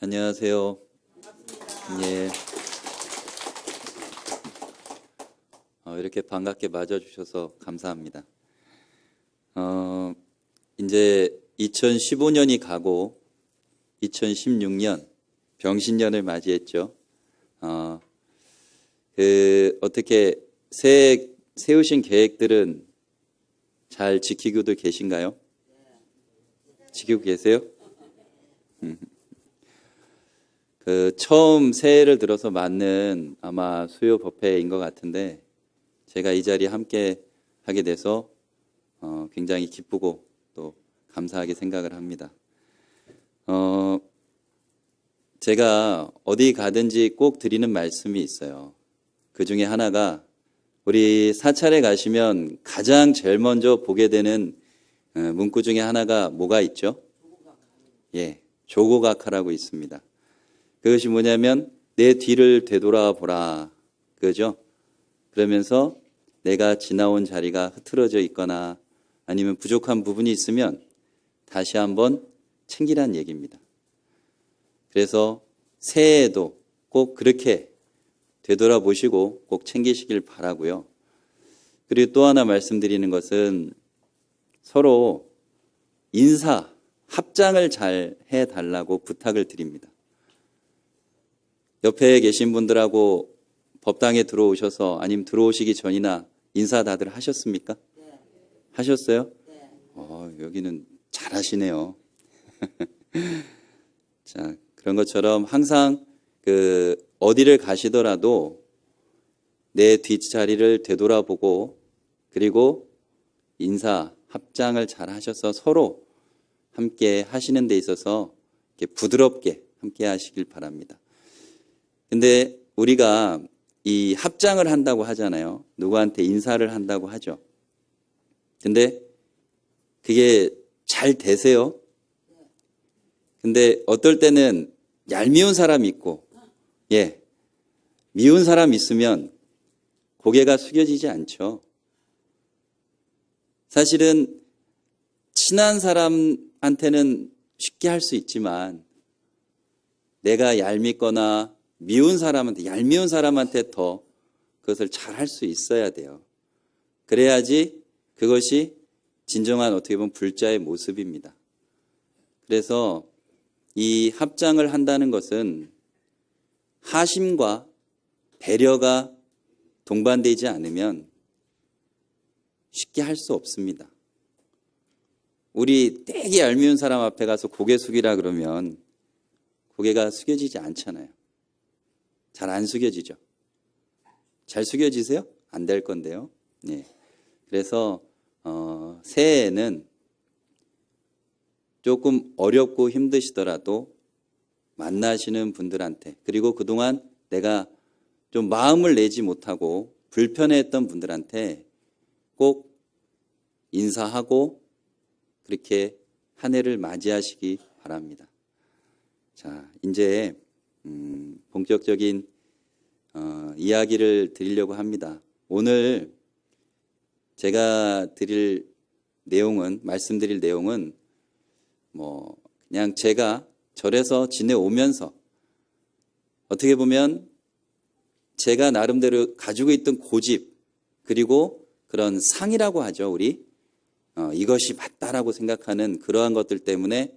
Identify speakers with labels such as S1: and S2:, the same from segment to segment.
S1: 안녕하세요. 예. 이렇게 반갑게 맞아주셔서 감사합니다. 이제 2015년이 가고 2016년 병신년을 맞이했죠. 어떻게 세우신 계획들은 잘 지키고도 계신가요? 지키고 계세요? 처음 새해를 들어서 맞는 아마 수요 법회인 것 같은데 제가 이 자리에 함께 하게 돼서 굉장히 기쁘고 또 감사하게 생각을 합니다. 제가 어디 가든지 꼭 드리는 말씀이 있어요. 그 중에 하나가 우리 사찰에 가시면 가장 제일 먼저 보게 되는 문구 중에 하나가 뭐가 있죠? 예, 조고각하라고 있습니다. 그것이 뭐냐면 내 뒤를 되돌아보라. 그죠? 그러면서 내가 지나온 자리가 흐트러져 있거나 아니면 부족한 부분이 있으면 다시 한번 챙기란 얘기입니다. 그래서 새해에도 꼭 그렇게 되돌아보시고 꼭 챙기시길 바라고요. 그리고 또 하나 말씀드리는 것은 서로 인사, 합장을 잘 해달라고 부탁을 드립니다. 옆에 계신 분들하고 법당에 들어오셔서 아니면 들어오시기 전이나 인사 다들 하셨습니까?
S2: 네.
S1: 하셨어요?
S2: 네.
S1: 여기는 잘하시네요. 자, 그런 것처럼 항상 어디를 가시더라도 내 뒷자리를 되돌아보고 그리고 인사, 합장을 잘 하셔서 서로 함께 하시는 데 있어서 이렇게 부드럽게 함께 하시길 바랍니다. 근데 우리가 이 합장을 한다고 하잖아요. 누구한테 인사를 한다고 하죠. 근데 그게 잘 되세요? 근데 어떨 때는 얄미운 사람이 있고, 미운 사람이 있으면 고개가 숙여지지 않죠. 사실은 친한 사람한테는 쉽게 할 수 있지만 내가 얄밉거나 얄미운 사람한테 더 그것을 잘 할 수 있어야 돼요. 그래야지 그것이 진정한 어떻게 보면 불자의 모습입니다. 그래서 이 합장을 한다는 것은 하심과 배려가 동반되지 않으면 쉽게 할 수 없습니다. 우리 되게 얄미운 사람 앞에 가서 고개 숙이라 그러면 고개가 숙여지지 않잖아요. 잘 안 숙여지죠. 잘 숙여지세요? 안 될 건데요. 네. 그래서 새해에는 조금 어렵고 힘드시더라도 만나시는 분들한테 그리고 그동안 내가 좀 마음을 내지 못하고 불편해했던 분들한테 꼭 인사하고 그렇게 한 해를 맞이하시기 바랍니다. 자, 이제 본격적인 이야기를 드리려고 합니다. 오늘 제가 말씀드릴 내용은 그냥 제가 절에서 지내오면서 어떻게 보면 제가 나름대로 가지고 있던 고집 그리고 그런 상이라고 하죠, 우리. 이것이 맞다라고 생각하는 그러한 것들 때문에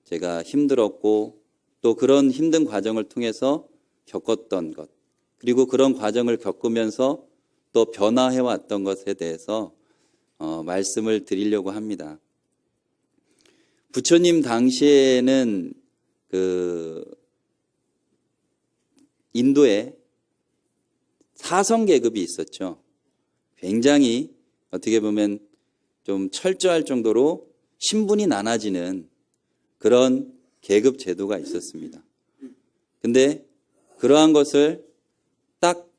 S1: 제가 힘들었고 또 그런 힘든 과정을 통해서 겪었던 것 그리고 그런 과정을 겪으면서 또 변화해왔던 것에 대해서 말씀을 드리려고 합니다. 부처님 당시에는 인도에 사성 계급이 있었죠. 굉장히 어떻게 보면 좀 철저할 정도로 신분이 나눠지는 그런 계급 제도가 있었습니다. 근데 그러한 것을 딱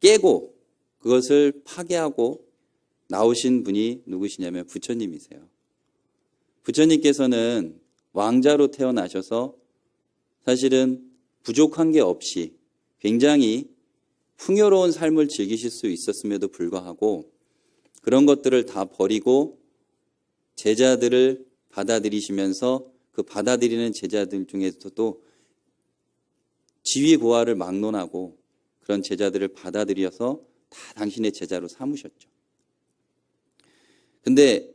S1: 깨고 그것을 파괴하고 나오신 분이 누구시냐면 부처님이세요. 부처님께서는 왕자로 태어나셔서 사실은 부족한 게 없이 굉장히 풍요로운 삶을 즐기실 수 있었음에도 불구하고 그런 것들을 다 버리고 제자들을 받아들이시면서 그 받아들이는 제자들 중에서도 지위 고하를 막론하고 그런 제자들을 받아들여서 다 당신의 제자로 삼으셨죠. 근데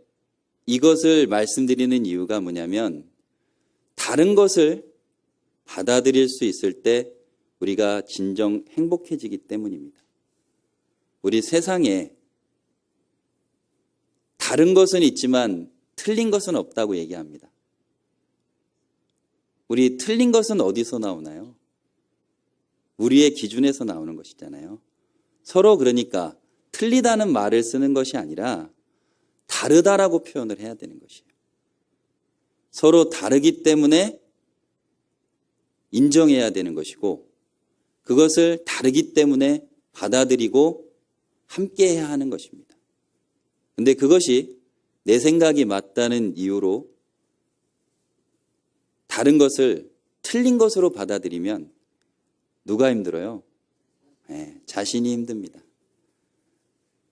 S1: 이것을 말씀드리는 이유가 뭐냐면 다른 것을 받아들일 수 있을 때 우리가 진정 행복해지기 때문입니다. 우리 세상에 다른 것은 있지만 틀린 것은 없다고 얘기합니다. 우리 틀린 것은 어디서 나오나요? 우리의 기준에서 나오는 것이잖아요. 서로 그러니까 틀리다는 말을 쓰는 것이 아니라 다르다라고 표현을 해야 되는 것이에요. 서로 다르기 때문에 인정해야 되는 것이고 그것을 다르기 때문에 받아들이고 함께해야 하는 것입니다. 근데 그것이 내 생각이 맞다는 이유로 다른 것을 틀린 것으로 받아들이면 누가 힘들어요? 네, 자신이 힘듭니다.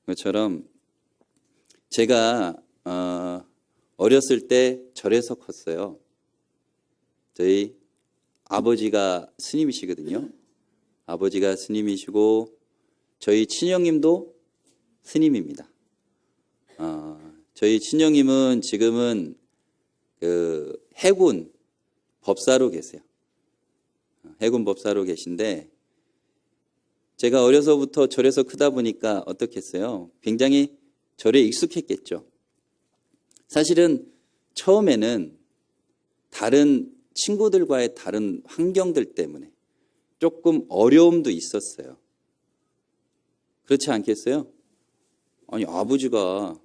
S1: 그것처럼 제가 어렸을 때 절에서 컸어요. 저희 아버지가 스님이시거든요. 아버지가 스님이시고 저희 친형님도 스님입니다. 저희 친형님은 지금은 그 해군 법사로 계세요. 해군 법사로 계신데 제가 어려서부터 절에서 크다 보니까 어떻겠어요? 굉장히 절에 익숙했겠죠. 사실은 처음에는 다른 친구들과의 다른 환경들 때문에 조금 어려움도 있었어요. 그렇지 않겠어요? 아니, 아버지가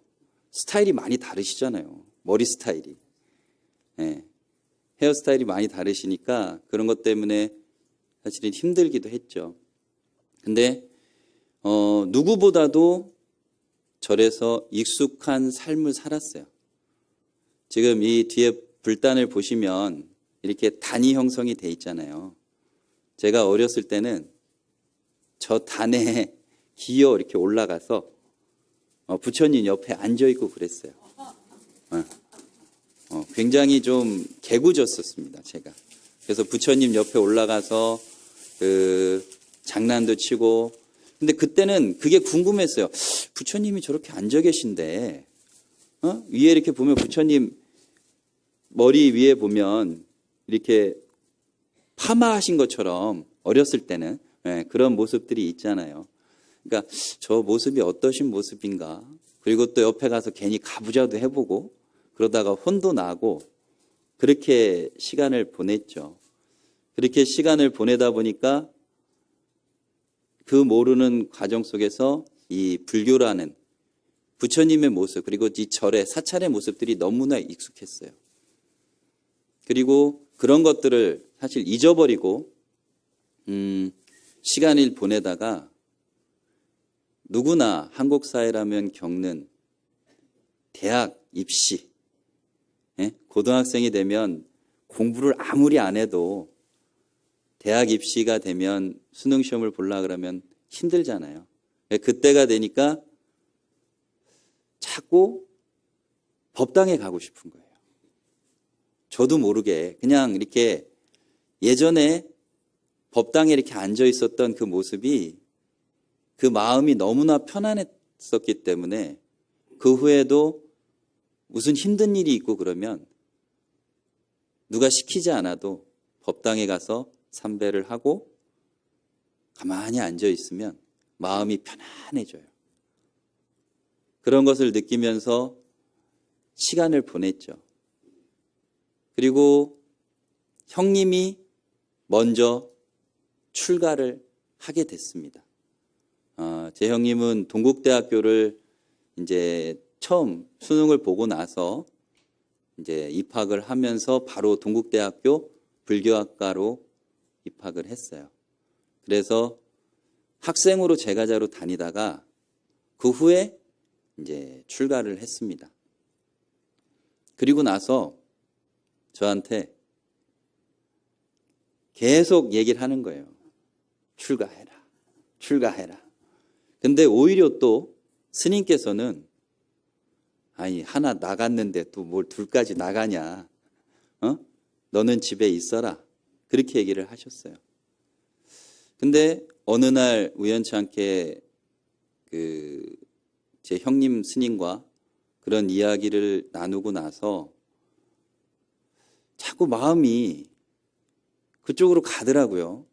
S1: 스타일이 많이 다르시잖아요. 머리 스타일이. 네. 헤어스타일이 많이 다르시니까 그런 것 때문에 사실은 힘들기도 했죠. 근데 누구보다도 절에서 익숙한 삶을 살았어요. 지금 이 뒤에 불단을 보시면 이렇게 단이 형성이 돼 있잖아요. 제가 어렸을 때는 저 단에 기어 이렇게 올라가서 부처님 옆에 앉아있고 그랬어요. 굉장히 좀 개구졌었습니다, 제가. 그래서 부처님 옆에 올라가서 그 장난도 치고, 근데 그때는 그게 궁금했어요. 부처님이 저렇게 앉아 계신데, 위에 이렇게 보면 부처님 머리 위에 보면 이렇게 파마하신 것처럼 어렸을 때는 그런 모습들이 있잖아요. 그러니까 저 모습이 어떠신 모습인가? 그리고 또 옆에 가서 괜히 가부좌도 해보고 그러다가 혼도 나고 그렇게 시간을 보냈죠. 그렇게 시간을 보내다 보니까 그 모르는 과정 속에서 이 불교라는 부처님의 모습 그리고 이 절의 사찰의 모습들이 너무나 익숙했어요. 그리고 그런 것들을 사실 잊어버리고 시간을 보내다가 누구나 한국 사회라면 겪는 대학 입시, 고등학생이 되면 공부를 아무리 안 해도 대학 입시가 되면 수능 시험을 보려고 그러면 힘들잖아요. 그때가 되니까 자꾸 법당에 가고 싶은 거예요. 저도 모르게 그냥 이렇게 예전에 법당에 이렇게 앉아 있었던 그 모습이 그 마음이 너무나 편안했었기 때문에 그 후에도 무슨 힘든 일이 있고 그러면 누가 시키지 않아도 법당에 가서 삼배를 하고 가만히 앉아 있으면 마음이 편안해져요. 그런 것을 느끼면서 시간을 보냈죠. 그리고 형님이 먼저 출가를 하게 됐습니다. 제 형님은 동국대학교를 이제 처음 수능을 보고 나서 이제 입학을 하면서 바로 동국대학교 불교학과로 입학을 했어요. 그래서 학생으로 제가자로 다니다가 그 후에 이제 출가를 했습니다. 그리고 나서 저한테 계속 얘기를 하는 거예요. 출가해라. 출가해라. 근데 오히려 또 스님께서는 아니 하나 나갔는데 또 뭘 둘까지 나가냐. 너는 집에 있어라. 그렇게 얘기를 하셨어요. 근데 어느 날 우연치 않게 제 형님 스님과 그런 이야기를 나누고 나서 자꾸 마음이 그쪽으로 가더라고요.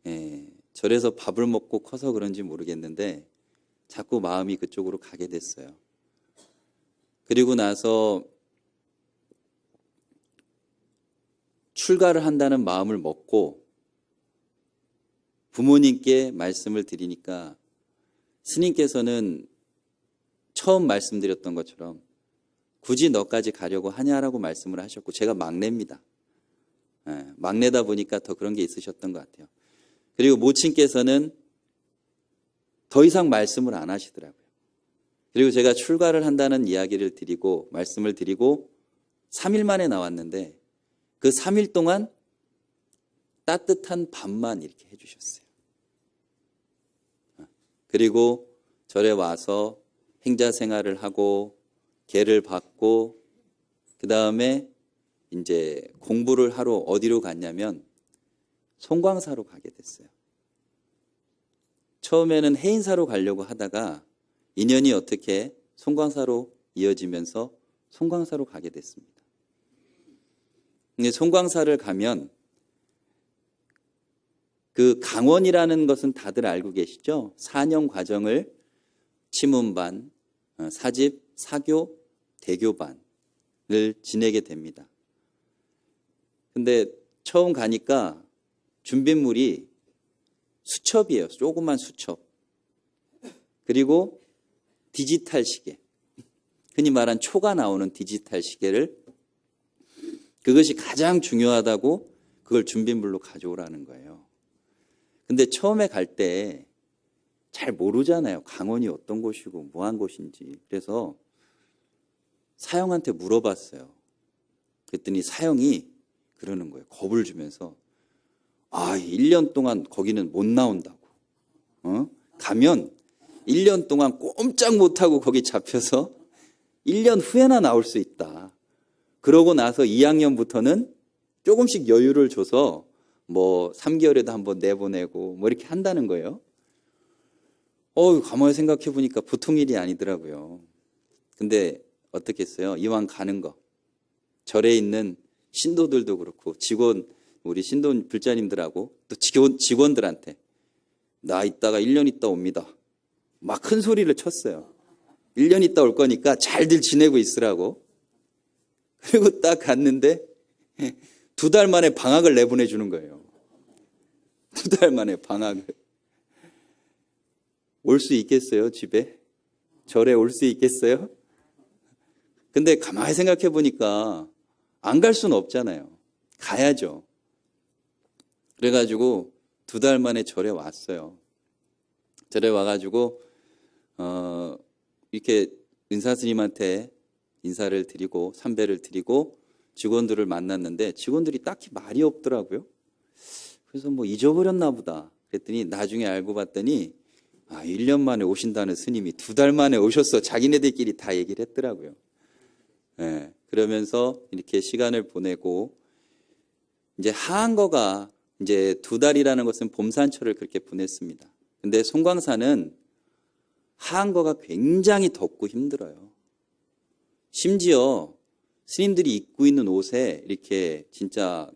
S1: 예, 절에서 밥을 먹고 커서 그런지 모르겠는데 자꾸 마음이 그쪽으로 가게 됐어요. 그리고 나서 출가를 한다는 마음을 먹고 부모님께 말씀을 드리니까 스님께서는 처음 말씀드렸던 것처럼 굳이 너까지 가려고 하냐라고 말씀을 하셨고, 제가 막내입니다. 막내다 보니까 더 그런 게 있으셨던 것 같아요. 그리고 모친께서는 더 이상 말씀을 안 하시더라고요. 그리고 제가 출가를 한다는 이야기를 드리고 말씀을 드리고 3일 만에 나왔는데 그 3일 동안 따뜻한 밥만 이렇게 해주셨어요. 그리고 절에 와서 행자 생활을 하고 계를 받고 그 다음에 이제 공부를 하러 어디로 갔냐면 송광사로 가게 됐어요. 처음에는 해인사로 가려고 하다가 인연이 어떻게 송광사로 이어지면서 송광사로 가게 됐습니다. 근데 송광사를 가면 그 강원이라는 것은 다들 알고 계시죠? 4년 과정을 치문반, 사집, 사교, 대교반을 지내게 됩니다. 근데 처음 가니까 준비물이 수첩이에요. 조그만 수첩. 그리고 디지털 시계. 흔히 말한 초가 나오는 디지털 시계를, 그것이 가장 중요하다고 그걸 준비물로 가져오라는 거예요. 근데 처음에 갈 때 잘 모르잖아요. 강원이 어떤 곳이고 뭐한 곳인지. 그래서 사형한테 물어봤어요. 그랬더니 사형이 그러는 거예요. 겁을 주면서 1년 동안 거기는 못 나온다고. 가면 1년 동안 꼼짝 못하고 거기 잡혀서 1년 후에나 나올 수 있다. 그러고 나서 2학년부터는 조금씩 여유를 줘서 뭐 3개월에도 한번 내보내고 뭐 이렇게 한다는 거예요. 가만히 생각해 보니까 보통 일이 아니더라고요. 근데 어떻게 했어요? 이왕 가는 거. 절에 있는 신도들도 그렇고 우리 신도 불자님들하고 또 직원들한테 나 이따가 1년 있다 옵니다. 막 큰 소리를 쳤어요. 1년 있다 올 거니까 잘들 지내고 있으라고. 그리고 딱 갔는데 2달 만에 방학을 내보내주는 거예요. 2달 만에 방학을. 올 수 있겠어요, 집에? 절에 올 수 있겠어요? 근데 가만히 생각해 보니까 안 갈 수는 없잖아요. 가야죠. 그래가지고 2달 만에 절에 왔어요. 절에 와가지고 이렇게 은사스님한테 인사를 드리고 삼배를 드리고 직원들을 만났는데 직원들이 딱히 말이 없더라고요. 그래서 뭐 잊어버렸나 보다. 그랬더니 나중에 알고 봤더니 1년 만에 오신다는 스님이 2달 만에 오셨어. 자기네들끼리 다 얘기를 했더라고요. 네, 그러면서 이렇게 시간을 보내고 이제 하한거가 이제 2달이라는 것은 봄산철을 그렇게 보냈습니다. 근데 송광사는 하한거가 굉장히 덥고 힘들어요. 심지어 스님들이 입고 있는 옷에 이렇게 진짜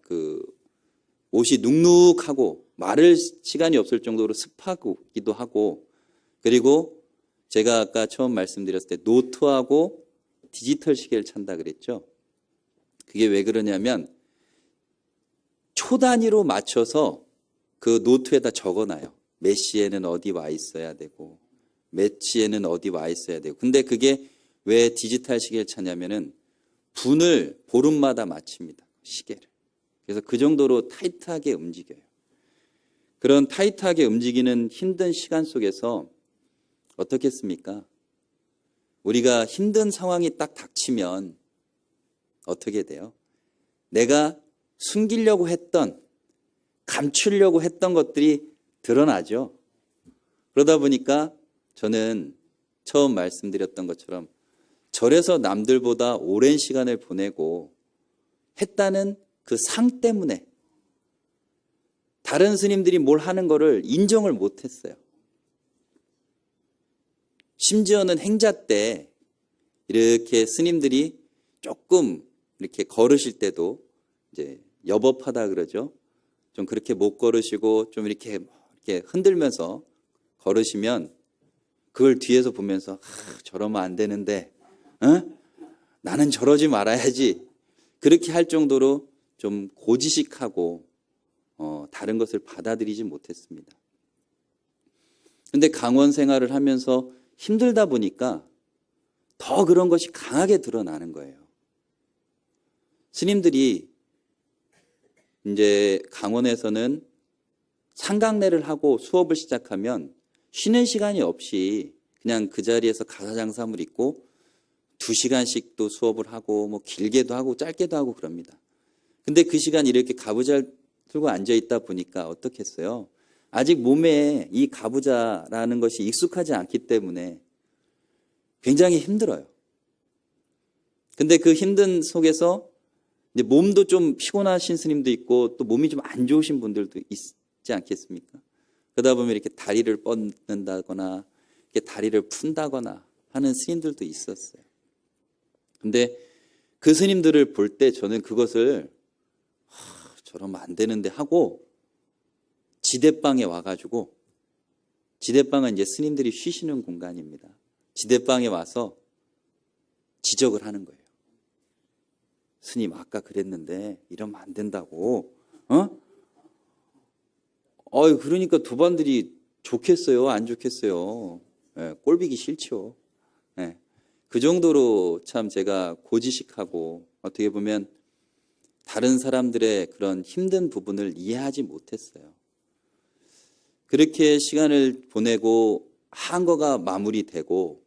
S1: 옷이 눅눅하고 마를 시간이 없을 정도로 습하기도 하고, 그리고 제가 아까 처음 말씀드렸을 때 노트하고 디지털 시계를 찬다 그랬죠. 그게 왜 그러냐면 초 단위로 맞춰서 그 노트에다 적어놔요. 몇 시에는 어디 와 있어야 되고 몇 시에는 어디 와 있어야 되고. 근데 그게 왜 디지털 시계를 차냐면은 분을 보름마다 맞춥니다. 시계를. 그래서 그 정도로 타이트하게 움직여요. 그런 타이트하게 움직이는 힘든 시간 속에서 어떻겠습니까? 우리가 힘든 상황이 딱 닥치면 어떻게 돼요? 내가 숨기려고 했던, 감추려고 했던 것들이 드러나죠. 그러다 보니까 저는 처음 말씀드렸던 것처럼 절에서 남들보다 오랜 시간을 보내고 했다는 그 상 때문에 다른 스님들이 뭘 하는 거를 인정을 못했어요. 심지어는 행자 때 이렇게 스님들이 조금 이렇게 걸으실 때도 이제 여법하다 그러죠. 좀 그렇게 못 걸으시고 좀 이렇게 흔들면서 걸으시면 그걸 뒤에서 보면서 저러면 안 되는데 나는 저러지 말아야지. 그렇게 할 정도로 좀 고지식하고 다른 것을 받아들이지 못했습니다. 근데 강원 생활을 하면서 힘들다 보니까 더 그런 것이 강하게 드러나는 거예요. 스님들이 이제 강원에서는 상강례를 하고 수업을 시작하면 쉬는 시간이 없이 그냥 그 자리에서 가사장삼을 읽고 2시간씩도 수업을 하고 뭐 길게도 하고 짧게도 하고 그럽니다. 근데 그 시간 이렇게 가부좌를 들고 앉아 있다 보니까 어떻겠어요? 아직 몸에 이 가부좌라는 것이 익숙하지 않기 때문에 굉장히 힘들어요. 근데 그 힘든 속에서 이제 몸도 좀 피곤하신 스님도 있고 또 몸이 좀 안 좋으신 분들도 있지 않겠습니까? 그러다 보면 이렇게 다리를 뻗는다거나 이렇게 다리를 푼다거나 하는 스님들도 있었어요. 근데 그 스님들을 볼 때 저는 그것을 저러면 안 되는데 하고 지대방에 와가지고, 지대방은 이제 스님들이 쉬시는 공간입니다. 지대방에 와서 지적을 하는 거예요. 스님 아까 그랬는데 이러면 안 된다고. 그러니까 도반들이 좋겠어요? 안 좋겠어요? 꼴보기 싫죠. 그 정도로 참 제가 고지식하고 어떻게 보면 다른 사람들의 그런 힘든 부분을 이해하지 못했어요. 그렇게 시간을 보내고 한거가 마무리되고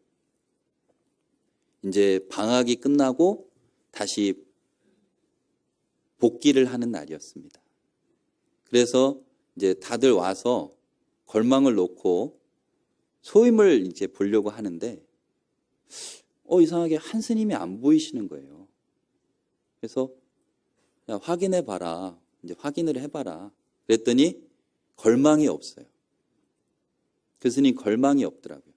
S1: 이제 방학이 끝나고 다시 복귀를 하는 날이었습니다. 그래서 이제 다들 와서 걸망을 놓고 소임을 이제 보려고 하는데 이상하게 한 스님이 안 보이시는 거예요. 그래서 야, 확인해 봐라. 이제 확인을 해봐라. 그랬더니 걸망이 없어요. 그 스님 걸망이 없더라고요.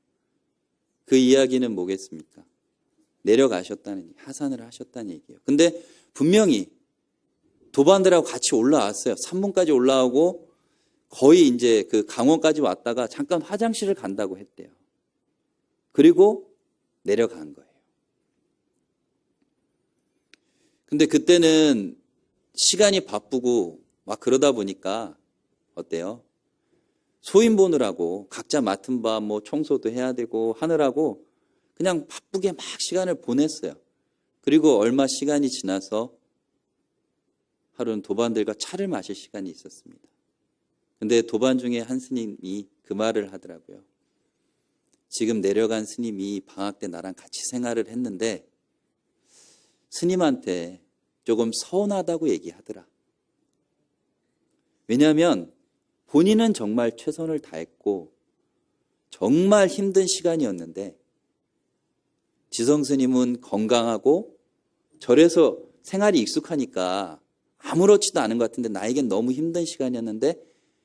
S1: 그 이야기는 뭐겠습니까? 내려가셨다는, 하산을 하셨다는 얘기예요. 근데 분명히 도반들하고 같이 올라왔어요. 산문까지 올라오고 거의 이제 그 강원까지 왔다가 잠깐 화장실을 간다고 했대요. 그리고 내려간 거예요. 근데 그때는 시간이 바쁘고 막 그러다 보니까 어때요? 소인 보느라고 각자 맡은 바 뭐 청소도 해야 되고 하느라고 그냥 바쁘게 막 시간을 보냈어요. 그리고 얼마 시간이 지나서 하루는 도반들과 차를 마실 시간이 있었습니다. 근데 도반 중에 한 스님이 그 말을 하더라고요. 지금 내려간 스님이 방학 때 나랑 같이 생활을 했는데 스님한테 조금 서운하다고 얘기하더라. 왜냐하면 본인은 정말 최선을 다했고 정말 힘든 시간이었는데 지성 스님은 건강하고 절에서 생활이 익숙하니까 아무렇지도 않은 것 같은데 나에겐 너무 힘든 시간이었는데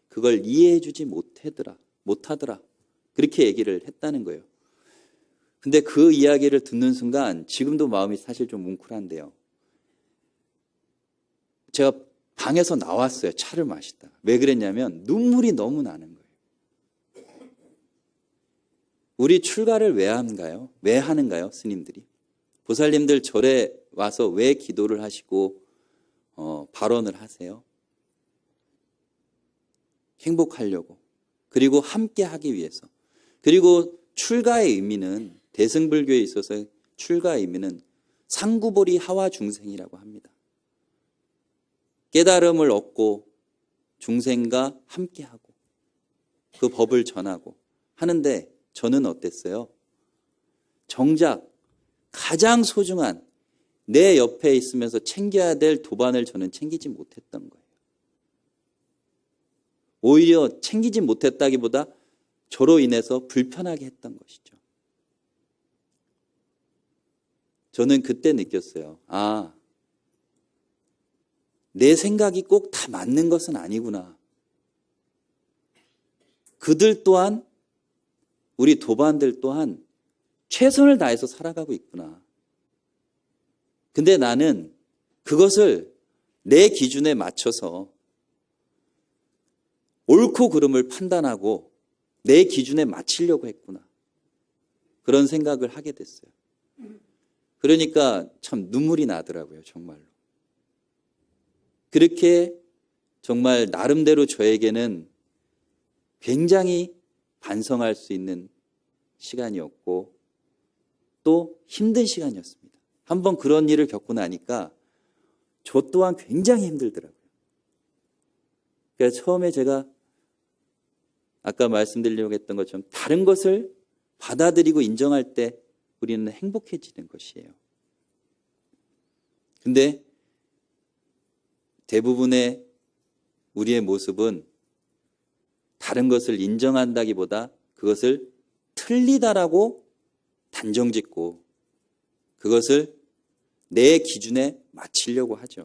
S1: 그걸 이해해 주지 못하더라. 그렇게 얘기를 했다는 거예요. 근데 그 이야기를 듣는 순간 지금도 마음이 사실 좀 뭉클한데요. 제가 방에서 나왔어요. 차를 마시다가. 왜 그랬냐면 눈물이 너무 나는 거예요. 우리 출가를 왜 하는가요? 왜 하는가요? 스님들이. 보살님들 절에 와서 왜 기도를 하시고 발언을 하세요? 행복하려고. 그리고 함께 하기 위해서. 그리고 출가의 의미는 대승불교에 있어서 출가의 의미는 상구보리 하와 중생이라고 합니다. 깨달음을 얻고 중생과 함께하고 그 법을 전하고 하는데 저는 어땠어요? 정작 가장 소중한 내 옆에 있으면서 챙겨야 될 도반을 저는 챙기지 못했던 거예요. 오히려 챙기지 못했다기보다 저로 인해서 불편하게 했던 것이죠. 저는 그때 느꼈어요. 내 생각이 꼭 다 맞는 것은 아니구나. 그들 또한, 우리 도반들 또한 최선을 다해서 살아가고 있구나. 근데 나는 그것을 내 기준에 맞춰서 옳고 그름을 판단하고 내 기준에 맞추려고 했구나. 그런 생각을 하게 됐어요. 그러니까 참 눈물이 나더라고요, 정말로. 그렇게 정말 나름대로 저에게는 굉장히 반성할 수 있는 시간이었고 또 힘든 시간이었습니다. 한번 그런 일을 겪고 나니까 저 또한 굉장히 힘들더라고요. 그래서 처음에 제가 아까 말씀드리려고 했던 것처럼 다른 것을 받아들이고 인정할 때 우리는 행복해지는 것이에요. 근데 대부분의 우리의 모습은 다른 것을 인정한다기보다 그것을 틀리다라고 단정짓고 그것을 내 기준에 맞추려고 하죠.